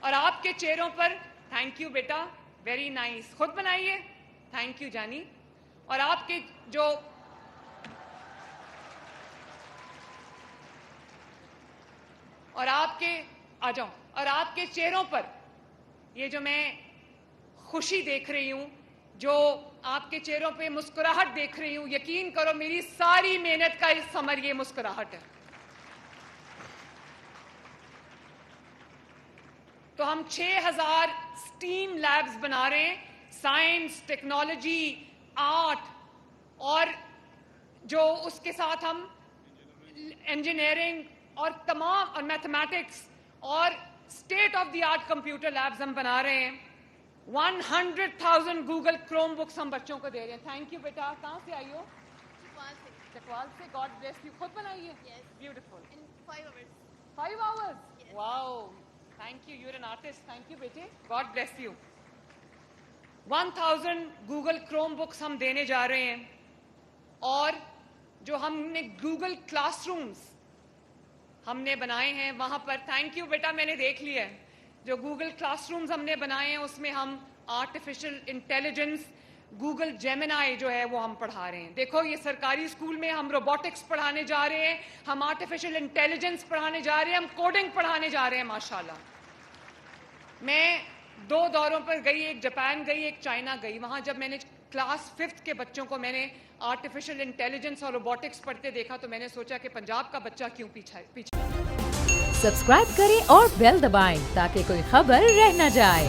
اور آپ کے چہروں پر تھینک یو بیٹا, ویری نائس, خود بنائیے, تھینک یو جانی. اور آپ کے جو اور آپ کے آ جاؤ اور آپ کے چہروں پر یہ جو میں خوشی دیکھ رہی ہوں, جو آپ کے چہروں پہ مسکراہٹ دیکھ رہی ہوں, یقین کرو میری ساری محنت کا اس ثمر یہ مسکراہٹ ہے. تو ہم 6000 اسٹیم لیبز بنا رہے ہیں, سائنس, ٹیکنالوجی, آرٹ, اور جو اس کے ساتھ ہم انجینئرنگ اور تمام اور میتھمیٹکس اور state of the art computer labs ہم بنا رہے ہیں. 100,000 گوگل کروم بکس ہم بچوں کو دے رہے ہیں. تھینک یو بیٹا. کہاں سے آئی ہو؟ چکوال سے. God bless you. خود بنائیے. Beautiful. 5 hours. Wow. Thank you. You are an artist. Thank you بیٹے. God bless you. 1000 Google Chromebooks ہم دینے جا رہے ہیں. اور جو ہم نے گوگل کلاس رومز ہم نے بنائے ہیں وہاں پر, تھینک یو بیٹا, میں نے دیکھ لیا ہے, جو گوگل کلاس رومز ہم نے بنائے ہیں اس میں ہم آرٹیفیشل انٹیلیجنس, گوگل جیمنائی جو ہے وہ ہم پڑھا رہے ہیں. دیکھو یہ سرکاری اسکول میں ہم روبوٹکس پڑھانے جا رہے ہیں, ہم آرٹیفیشل انٹیلیجنس پڑھانے جا رہے ہیں, ہم کوڈنگ پڑھانے جا رہے ہیں. ماشاءاللہ. میں 2 دوروں پر گئی, ایک جاپان گئی, ایک چائنا گئی. وہاں جب میں نے کلاس 5 کے بچوں کو میں نے آرٹیفیشل انٹیلیجنس اور روبوٹکس پڑھتے دیکھا تو میں نے سوچا کہ پنجاب کا بچہ کیوں پیچھے. سبسکرائب کریں اور بیل دبائیں تاکہ کوئی خبر رہ نہ جائے.